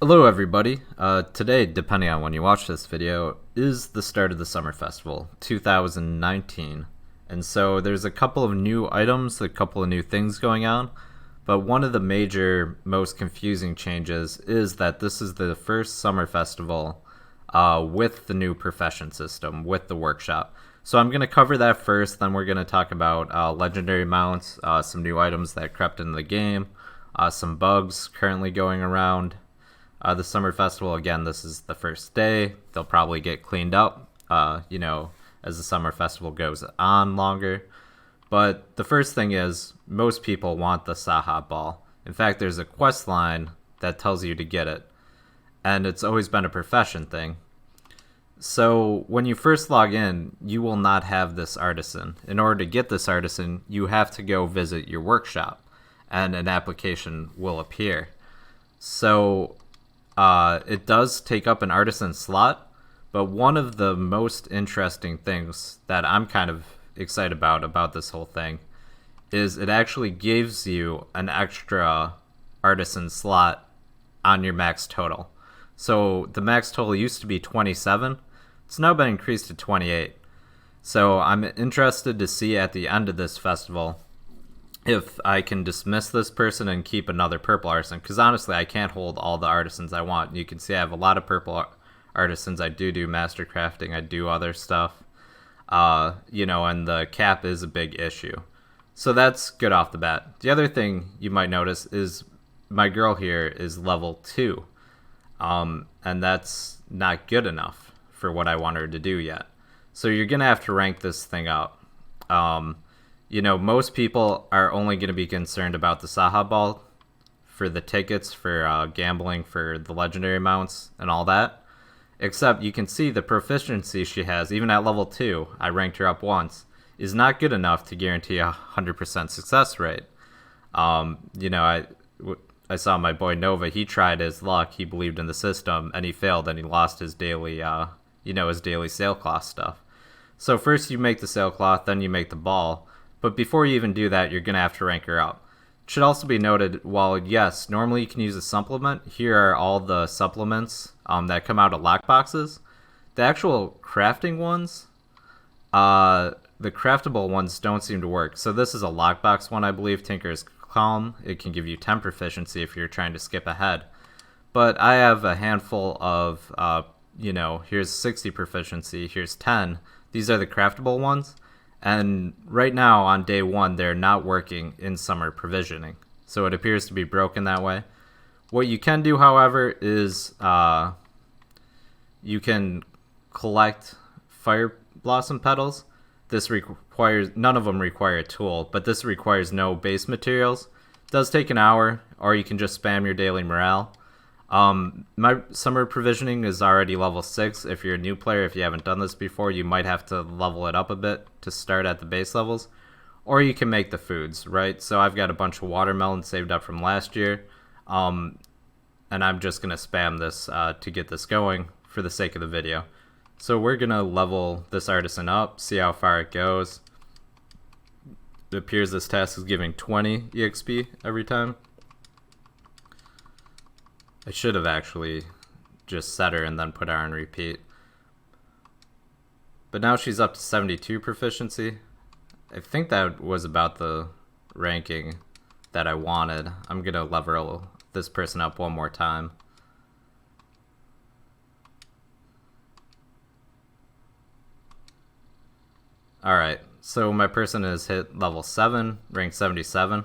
Hello everybody. Today, depending on when you watch this video, is the start of the Summer Festival 2019. And so there's a couple of new items, a couple of new things going on, but one of the major, most confusing changes is that this is the first Summer Festival with the new profession system, with the workshop. So I'm going to cover that first, then we're going to talk about legendary mounts, some new items that crept into the game, some bugs currently going around. The Summer Festival, again, this is the first day. They'll probably get cleaned up, as the Summer Festival goes on longer. But the first thing is, most people want the Sahha Ball. In fact, there's a quest line that tells you to get it. And it's always been a profession thing. So when you first log in, you will not have this artisan. In order to get this artisan, you have to go visit your workshop, and an application will appear. So it does take up an artisan slot, but one of the most interesting things that I'm kind of excited about this whole thing is it actually gives you an extra artisan slot on your max total. So the max total used to be 27. It's now been increased to 28. So I'm interested to see at the end of this festival if I can dismiss this person and keep another purple artisan, because honestly I can't hold all the artisans I want. You can see I have a lot of purple artisans. I do master crafting, I do other stuff, and the cap is a big issue. So that's good off the bat. The other thing you might notice is my girl here is level 2, and that's not good enough for what I want her to do yet. So you're gonna have to rank this thing up. Most people are only going to be concerned about the Sahha Ball for the tickets, for gambling, for the legendary mounts, and all that. Except you can see the proficiency she has, even at level 2, I ranked her up once, is not good enough to guarantee a 100% success rate. I saw my boy Nova, he tried his luck, he believed in the system, and he failed, and he lost his daily, his daily sailcloth stuff. So first you make the sailcloth, then you make the ball. But before you even do that, you're going to have to rank her up. It should also be noted, while yes, normally you can use a supplement, here are all the supplements that come out of lockboxes. The actual crafting ones, the craftable ones don't seem to work. So this is a lockbox one, I believe, Tinker's Calm. It can give you 10 proficiency if you're trying to skip ahead. But I have a handful of, here's 60 proficiency, here's 10. These are the craftable ones. And right now, on day 1, they're not working in summer provisioning. So it appears to be broken that way. What you can do, however, is you can collect fire blossom petals. This requires, none of them require a tool, but this requires no base materials. It does take an hour, or you can just spam your daily morale. My summer provisioning is already level 6. If you're a new player, if you haven't done this before, you might have to level it up a bit to start at the base levels. Or you can make the foods, right? So I've got a bunch of watermelons saved up from last year. And I'm just going to spam this to get this going for the sake of the video. So we're going to level this artisan up, see how far it goes. It appears this task is giving 20 EXP every time. I should have actually just set her and then put her on repeat. But now she's up to 72 proficiency. I think that was about the ranking that I wanted. I'm going to level this person up one more time. Alright, so my person has hit level 7, rank 77.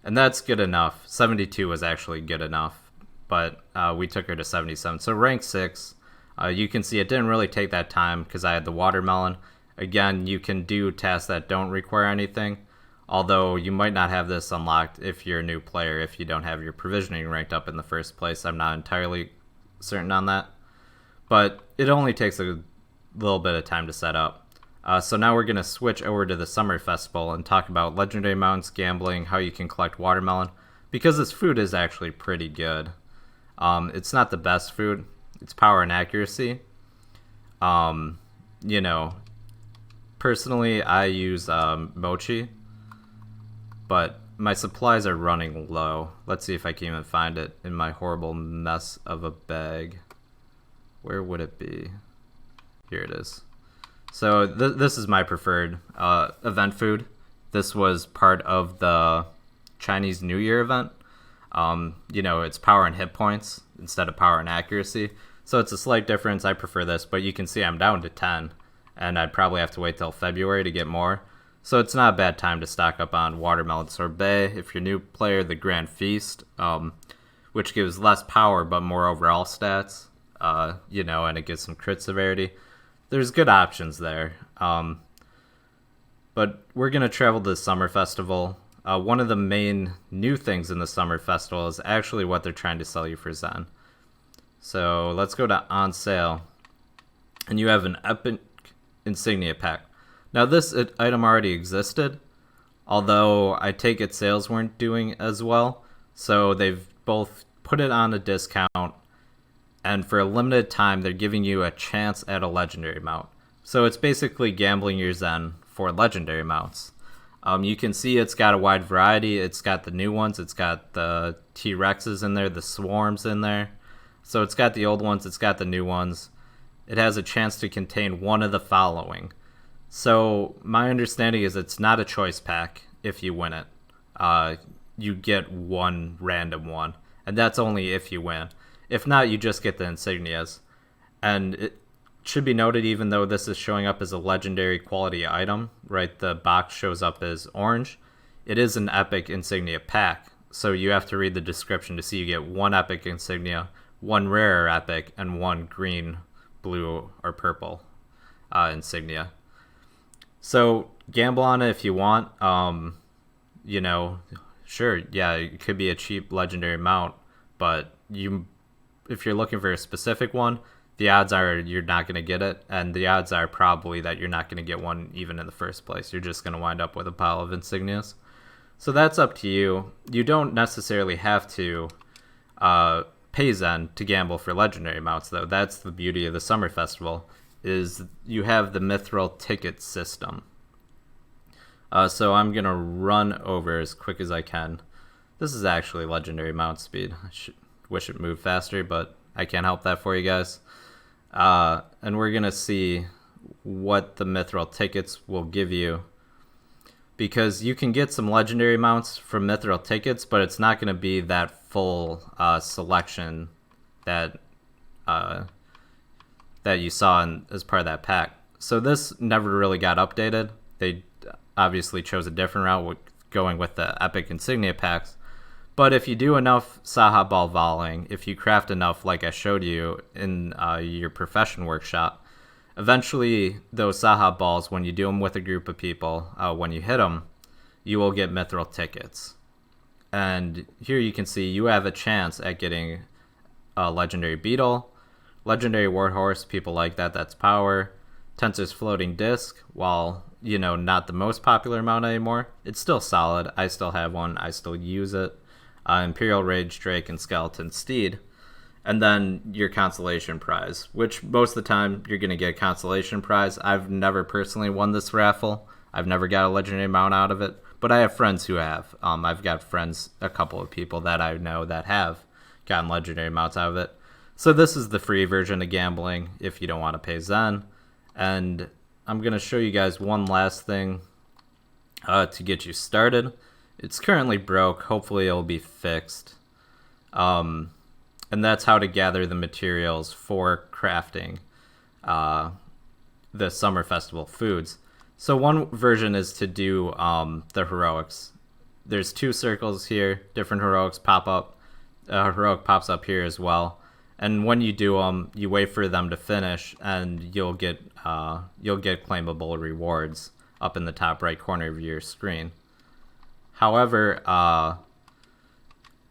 And that's good enough. 72 was actually good enough. But we took her to 77. So rank 6, you can see it didn't really take that time because I had the watermelon. Again, you can do tasks that don't require anything, although you might not have this unlocked if you're a new player, if you don't have your provisioning ranked up in the first place. I'm not entirely certain on that. But it only takes a little bit of time to set up. So now we're going to switch over to the Summer Festival and talk about legendary mounts, gambling, how you can collect watermelon, because this food is actually pretty good. It's not the best food. It's power and accuracy. Personally, I use mochi, but my supplies are running low. Let's see if I can even find it in my horrible mess of a bag. Where would it be? Here it is. So this is my preferred event food. This was part of the Chinese New Year event. You know, it's power and hit points instead of power and accuracy. So it's a slight difference. I prefer this, but you can see I'm down to 10, and I'd probably have to wait till February to get more. So it's not a bad time to stock up on watermelon sorbet. If you're a new player, the Grand Feast, which gives less power but more overall stats, you know, and it gives some crit severity. There's good options there. But we're going to travel to the Summer Festival. One of the main new things in the Summer Festival is actually what they're trying to sell you for Zen. So let's go to on sale. And you have an Epic Insignia pack. Now this item already existed, although I take it sales weren't doing as well. So they've both put it on a discount, and for a limited time they're giving you a chance at a legendary mount. So it's basically gambling your Zen for legendary mounts. You can see it's got a wide variety. It's got the new ones. It's got the T-Rexes in there, the Swarms in there. So it's got the old ones. It's got the new ones. It has a chance to contain one of the following. So my understanding is it's not a choice pack if you win it. You get one random one, and that's only if you win. If not, you just get the insignias. And it should be noted, even though this is showing up as a legendary quality item, right, the box shows up as orange, it is an epic insignia pack. So you have to read the description to see you get one epic insignia, one rare epic, and one green, blue, or purple insignia. So gamble on it if you want. You know, sure, yeah, it could be a cheap legendary mount, but if you're looking for a specific one, the odds are you're not going to get it, and the odds are probably that you're not going to get one even in the first place. You're just going to wind up with a pile of insignias. So that's up to you. You don't necessarily have to pay Zen to gamble for legendary mounts, though. That's the beauty of the Summer Festival, is you have the Mithril ticket system. So I'm going to run over as quick as I can. This is actually legendary mount speed. I wish it moved faster, but I can't help that for you guys. And we're going to see what the Mithril tickets will give you, because you can get some legendary mounts from Mithril tickets, but it's not going to be that full selection that you saw as part of that pack. So this never really got updated. They obviously chose a different route going with the epic insignia packs. But if you do enough Sahha Ball volleying, if you craft enough like I showed you in your profession workshop, eventually those Sahha Balls, when you do them with a group of people, when you hit them, you will get Mithril tickets. And here you can see you have a chance at getting a Legendary Beetle, Legendary Warhorse, people like that, that's power, Tensor's Floating Disc, while, you know, not the most popular mount anymore, it's still solid. I still have one, I still use it. Imperial Rage Drake and Skeleton Steed, and then your consolation prize, which most of the time you're going to get a consolation prize. I've never personally won this raffle. I've never got a legendary mount out of it, but I have friends who have. I've got friends, a couple of people that I know that have gotten legendary mounts out of it. So this is the free version of gambling if you don't want to pay Zen. And I'm going to show you guys one last thing to get you started. It's currently broke. Hopefully it'll be fixed. And that's how to gather the materials for crafting the Summer Festival foods. So one version is to do the heroics. There's 2 circles here. Different heroics pop up. Heroic pops up here as well. And when you do them, you wait for them to finish, and you'll get claimable rewards up in the top right corner of your screen. However,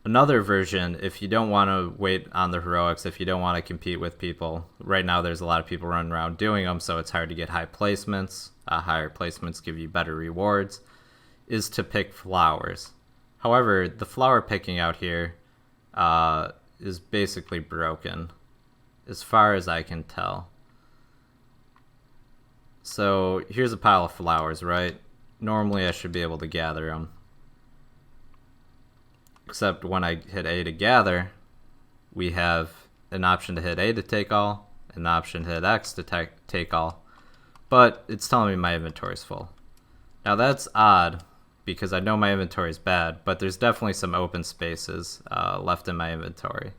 another version, if you don't want to wait on the heroics, if you don't want to compete with people, right now there's a lot of people running around doing them, so it's hard to get high placements. Higher placements give you better rewards, is to pick flowers. However, the flower picking out here is basically broken, as far as I can tell. So here's a pile of flowers, right? Normally I should be able to gather them. except when I hit A to gather, we have an option to hit A to take all, an option to hit X to take all, but it's telling me my inventory is full. Now that's odd because I know my inventory is bad, but there's definitely some open spaces left in my inventory.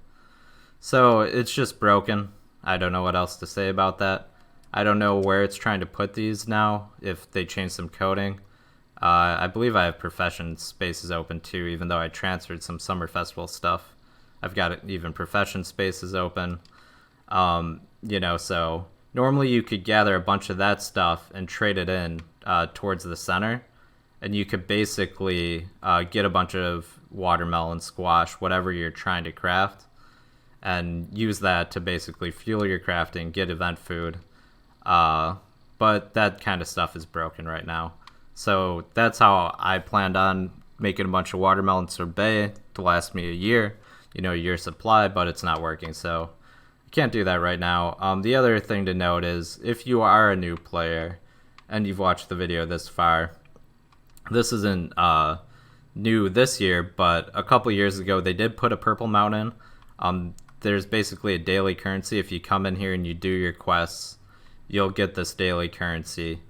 So it's just broken. I don't know what else to say about that. I don't know where it's trying to put these now, if they change some coding. I believe I have profession spaces open too, even though I transferred some summer festival stuff. I've got even profession spaces open. So normally you could gather a bunch of that stuff and trade it in towards the center, and you could basically get a bunch of watermelon, squash, whatever you're trying to craft, and use that to basically fuel your crafting, get event food. But that kind of stuff is broken right now. So that's how I planned on making a bunch of watermelon sorbet to last me a year, a year supply, but it's not working. So I can't do that right now. The other thing to note is if you are a new player and you've watched the video this far, this isn't new this year, but a couple years ago they did put a purple mount in. There's basically a daily currency. If you come in here and you do your quests, you'll get this daily currency.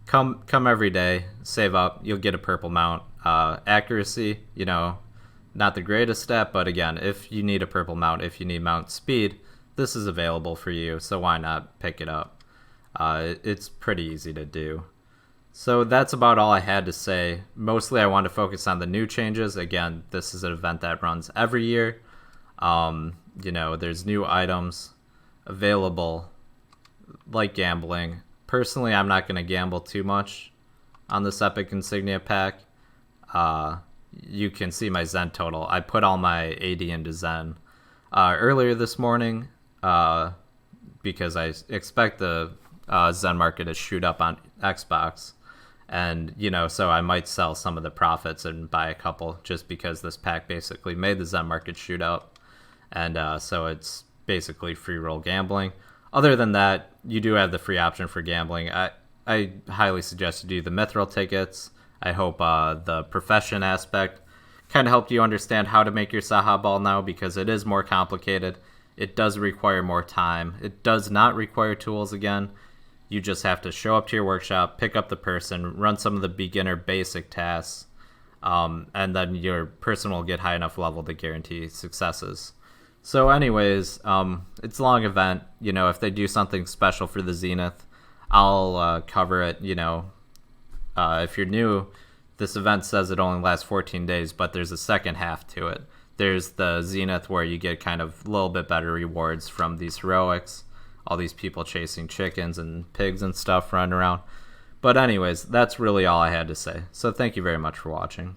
Come every day, save up, you'll get a purple mount. Accuracy, not the greatest stat, but again, if you need a purple mount, if you need mount speed, this is available for you, so why not pick it up? It's pretty easy to do. So that's about all I had to say. Mostly I want to focus on the new changes. Again, this is an event that runs every year. There's new items available, like gambling. Personally, I'm not going to gamble too much on this Epic Insignia pack. You can see my Zen total. I put all my AD into Zen earlier this morning because I expect the Zen market to shoot up on Xbox. And, so I might sell some of the profits and buy a couple just because this pack basically made the Zen market shoot up. And so it's basically free roll gambling. Other than that, you do have the free option for gambling. I highly suggest you do the Mithril tickets. I hope the profession aspect kind of helped you understand how to make your Sahha Ball now, because it is more complicated. It does require more time. It does not require tools again. You just have to show up to your workshop, pick up the person, run some of the beginner basic tasks, and then your person will get high enough level to guarantee successes. So anyways, it's a long event. If they do something special for the Zenith, I'll cover it. If you're new, this event says it only lasts 14 days, but there's a second half to it. There's the Zenith where you get kind of a little bit better rewards from these heroics, all these people chasing chickens and pigs and stuff running around. But anyways, that's really all I had to say. So thank you very much for watching.